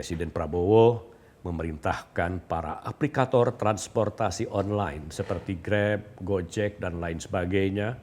Presiden Prabowo memerintahkan para aplikator transportasi online seperti Grab, Gojek, dan lain sebagainya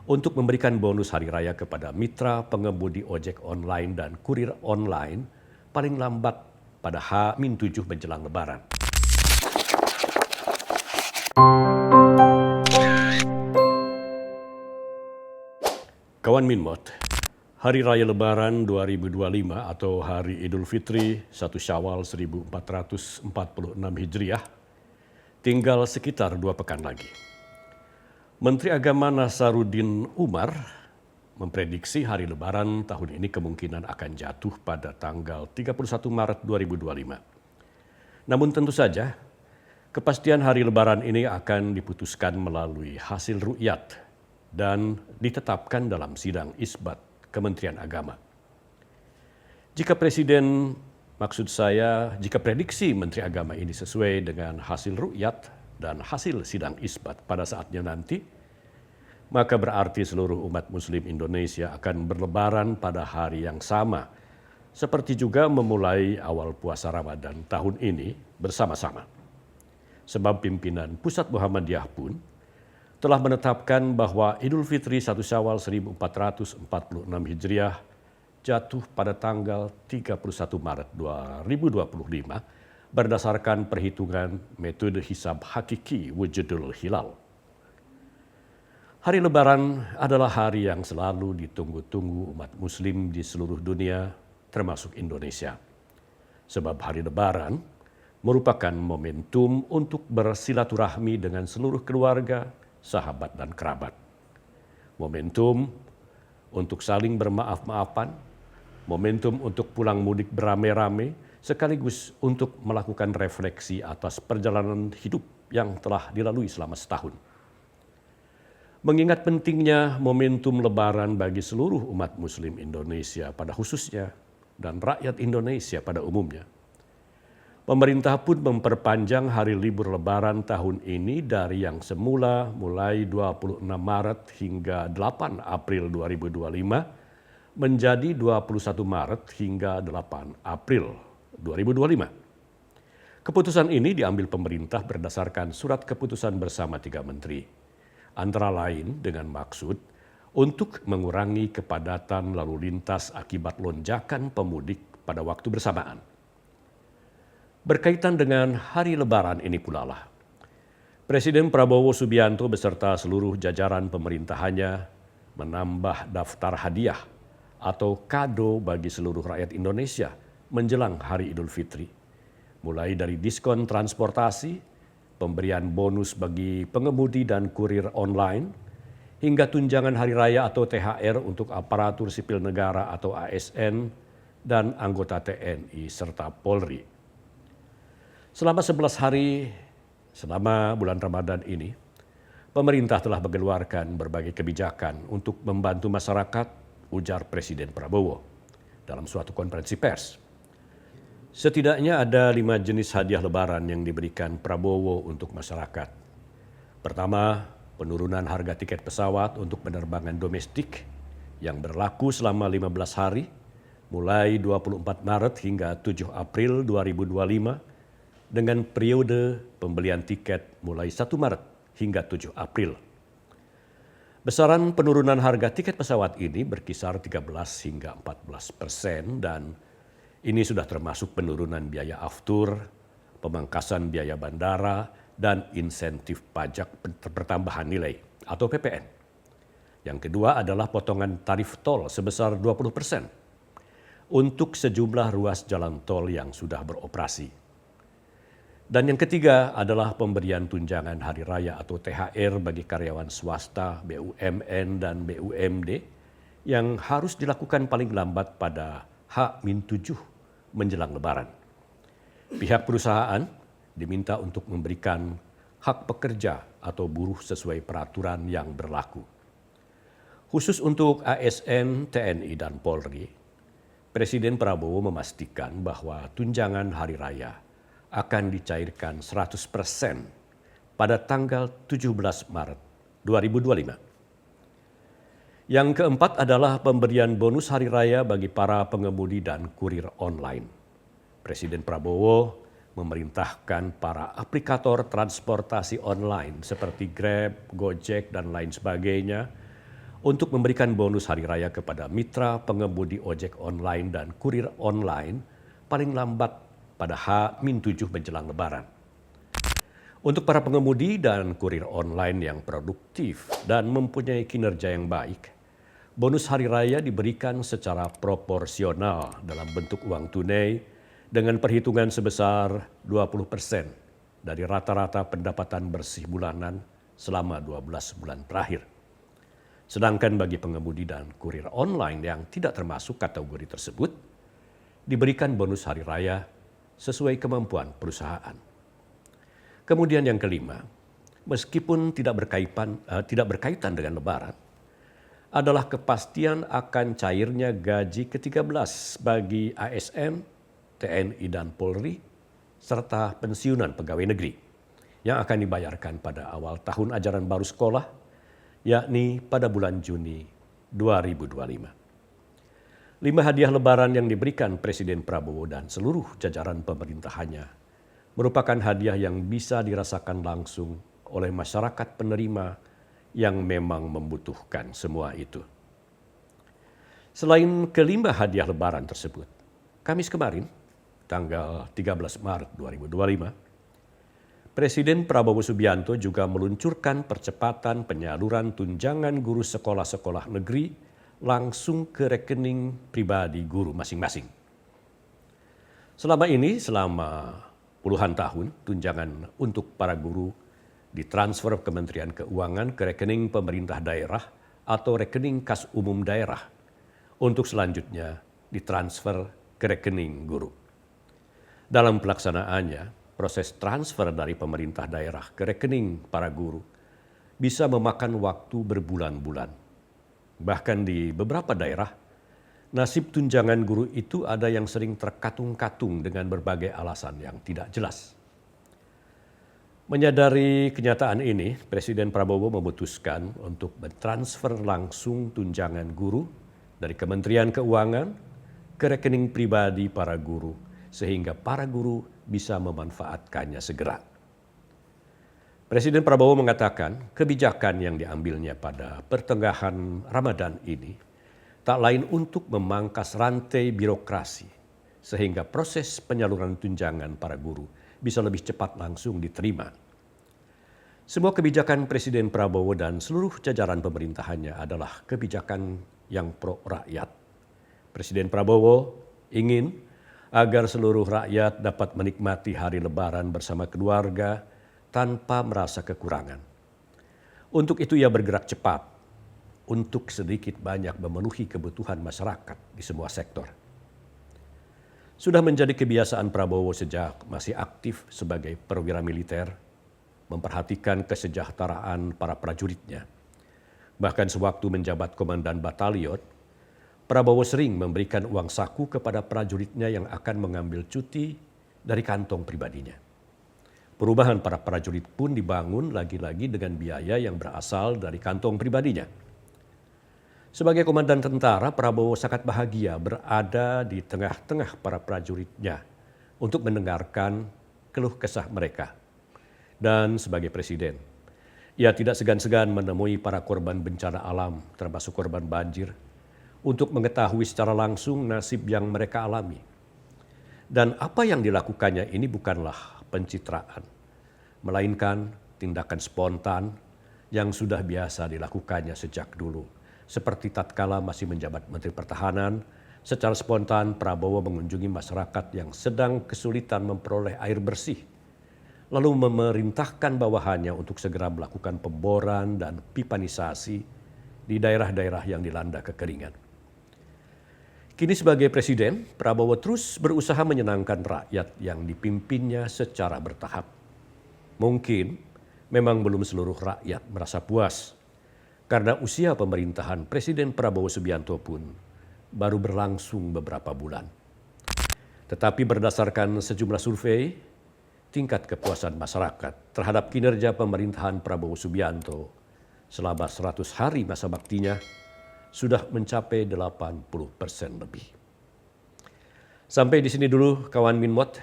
untuk memberikan bonus hari raya kepada mitra pengemudi ojek online dan kurir online paling lambat pada H-7 menjelang Lebaran. Kawan Minmot, Hari Raya Lebaran 2025 atau Hari Idul Fitri 1 Syawal 1446 Hijriah tinggal sekitar 2 pekan lagi. Menteri Agama Nasaruddin Umar memprediksi Hari Lebaran tahun ini kemungkinan akan jatuh pada tanggal 31 Maret 2025. Namun tentu saja, kepastian Hari Lebaran ini akan diputuskan melalui hasil ru'yat dan ditetapkan dalam sidang isbat Kementerian Agama. Jika prediksi Menteri Agama ini sesuai dengan hasil ru'yat dan hasil sidang isbat pada saatnya nanti, maka berarti seluruh umat Muslim Indonesia akan berlebaran pada hari yang sama, seperti juga memulai awal puasa Ramadan tahun ini bersama-sama. Sebab pimpinan Pusat Muhammadiyah pun telah menetapkan bahwa Idul Fitri 1 Syawal 1446 Hijriah jatuh pada tanggal 31 Maret 2025 berdasarkan perhitungan metode hisab hakiki wujudul hilal. Hari Lebaran adalah hari yang selalu ditunggu-tunggu umat Muslim di seluruh dunia, termasuk Indonesia. Sebab hari Lebaran merupakan momentum untuk bersilaturahmi dengan seluruh keluarga, sahabat, dan kerabat. Momentum untuk saling bermaaf-maafan, momentum untuk pulang mudik beramai-ramai, sekaligus untuk melakukan refleksi atas perjalanan hidup yang telah dilalui selama setahun. Mengingat pentingnya momentum Lebaran bagi seluruh umat Muslim Indonesia pada khususnya dan rakyat Indonesia pada umumnya, pemerintah pun memperpanjang hari libur Lebaran tahun ini dari yang semula mulai 26 Maret hingga 8 April 2025 menjadi 21 Maret hingga 8 April 2025. Keputusan ini diambil pemerintah berdasarkan surat keputusan bersama 3 menteri, antara lain dengan maksud untuk mengurangi kepadatan lalu lintas akibat lonjakan pemudik pada waktu bersamaan. Berkaitan dengan hari Lebaran ini pula lah, Presiden Prabowo Subianto beserta seluruh jajaran pemerintahannya menambah daftar hadiah atau kado bagi seluruh rakyat Indonesia menjelang Hari Idul Fitri. Mulai dari diskon transportasi, pemberian bonus bagi pengemudi dan kurir online, hingga tunjangan hari raya atau THR untuk aparatur sipil negara atau ASN dan anggota TNI serta Polri. Selama 11 hari selama bulan Ramadan ini, pemerintah telah mengeluarkan berbagai kebijakan untuk membantu masyarakat, ujar Presiden Prabowo dalam suatu konferensi pers. Setidaknya ada 5 jenis hadiah Lebaran yang diberikan Prabowo untuk masyarakat. Pertama, penurunan harga tiket pesawat untuk penerbangan domestik yang berlaku selama 15 hari, mulai 24 Maret hingga 7 April 2025, dengan periode pembelian tiket mulai 1 Maret hingga 7 April. Besaran penurunan harga tiket pesawat ini berkisar 13 hingga 14% dan ini sudah termasuk penurunan biaya aftur, pemangkasan biaya bandara, dan insentif pajak pertambahan nilai atau PPN. Yang kedua adalah potongan tarif tol sebesar 20% untuk sejumlah ruas jalan tol yang sudah beroperasi. Dan yang ketiga adalah pemberian tunjangan hari raya atau THR bagi karyawan swasta, BUMN, dan BUMD yang harus dilakukan paling lambat pada H-7 menjelang Lebaran. Pihak perusahaan diminta untuk memberikan hak pekerja atau buruh sesuai peraturan yang berlaku. Khusus untuk ASN, TNI, dan Polri, Presiden Prabowo memastikan bahwa tunjangan hari raya akan dicairkan 100% pada tanggal 17 Maret 2025. Yang keempat adalah pemberian bonus hari raya bagi para pengemudi dan kurir online. Presiden Prabowo memerintahkan para aplikator transportasi online seperti Grab, Gojek, dan lain sebagainya untuk memberikan bonus hari raya kepada mitra pengemudi ojek online dan kurir online paling lambat pada H-7 menjelang Lebaran. Untuk para pengemudi dan kurir online yang produktif dan mempunyai kinerja yang baik, bonus hari raya diberikan secara proporsional dalam bentuk uang tunai dengan perhitungan sebesar 20% dari rata-rata pendapatan bersih bulanan selama 12 bulan terakhir. Sedangkan bagi pengemudi dan kurir online yang tidak termasuk kategori tersebut, diberikan bonus hari raya sesuai kemampuan perusahaan. Kemudian yang kelima, meskipun tidak berkaitan dengan Lebaran, adalah kepastian akan cairnya gaji ke-13 bagi ASN, TNI dan Polri, serta pensiunan pegawai negeri yang akan dibayarkan pada awal tahun ajaran baru sekolah, yakni pada bulan Juni 2025. 5 hadiah Lebaran yang diberikan Presiden Prabowo dan seluruh jajaran pemerintahannya merupakan hadiah yang bisa dirasakan langsung oleh masyarakat penerima yang memang membutuhkan semua itu. Selain kelima hadiah Lebaran tersebut, Kamis kemarin, tanggal 13 Maret 2025, Presiden Prabowo Subianto juga meluncurkan percepatan penyaluran tunjangan guru sekolah-sekolah negeri langsung ke rekening pribadi guru masing-masing. Selama puluhan tahun, tunjangan untuk para guru ditransfer Kementerian Keuangan ke rekening pemerintah daerah atau rekening kas umum daerah untuk selanjutnya ditransfer ke rekening guru. Dalam pelaksanaannya, proses transfer dari pemerintah daerah ke rekening para guru bisa memakan waktu berbulan-bulan. Bahkan di beberapa daerah, nasib tunjangan guru itu ada yang sering terkatung-katung dengan berbagai alasan yang tidak jelas. Menyadari kenyataan ini, Presiden Prabowo memutuskan untuk mentransfer langsung tunjangan guru dari Kementerian Keuangan ke rekening pribadi para guru, sehingga para guru bisa memanfaatkannya segera. Presiden Prabowo mengatakan kebijakan yang diambilnya pada pertengahan Ramadan ini tak lain untuk memangkas rantai birokrasi sehingga proses penyaluran tunjangan para guru bisa lebih cepat langsung diterima. Semua kebijakan Presiden Prabowo dan seluruh jajaran pemerintahannya adalah kebijakan yang pro rakyat. Presiden Prabowo ingin agar seluruh rakyat dapat menikmati hari Lebaran bersama keluarga tanpa merasa kekurangan. Untuk itu ia bergerak cepat untuk sedikit banyak memenuhi kebutuhan masyarakat di semua sektor. Sudah menjadi kebiasaan Prabowo sejak masih aktif sebagai perwira militer, memperhatikan kesejahteraan para prajuritnya. Bahkan sewaktu menjabat komandan batalion, Prabowo sering memberikan uang saku kepada prajuritnya yang akan mengambil cuti dari kantong pribadinya. Perumahan para prajurit pun dibangun lagi-lagi dengan biaya yang berasal dari kantong pribadinya. Sebagai komandan tentara, Prabowo sangat bahagia berada di tengah-tengah para prajuritnya untuk mendengarkan keluh kesah mereka. Dan sebagai presiden, ia tidak segan-segan menemui para korban bencana alam, termasuk korban banjir, untuk mengetahui secara langsung nasib yang mereka alami. Dan apa yang dilakukannya ini bukanlah pencitraan, melainkan tindakan spontan yang sudah biasa dilakukannya sejak dulu. Seperti tatkala masih menjabat Menteri Pertahanan, secara spontan Prabowo mengunjungi masyarakat yang sedang kesulitan memperoleh air bersih, lalu memerintahkan bawahannya untuk segera melakukan pemboran dan pipanisasi di daerah-daerah yang dilanda kekeringan. Kini sebagai presiden, Prabowo terus berusaha menyenangkan rakyat yang dipimpinnya secara bertahap. Mungkin memang belum seluruh rakyat merasa puas, karena usia pemerintahan Presiden Prabowo Subianto pun baru berlangsung beberapa bulan. Tetapi berdasarkan sejumlah survei, tingkat kepuasan masyarakat terhadap kinerja pemerintahan Prabowo Subianto selama 100 hari masa baktinya sudah mencapai 80% lebih. Sampai di sini dulu kawan Minmot.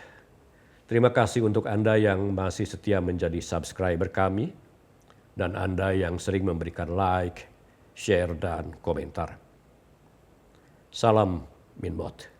Terima kasih untuk Anda yang masih setia menjadi subscriber kami dan Anda yang sering memberikan like, share, dan komentar. Salam Minmot.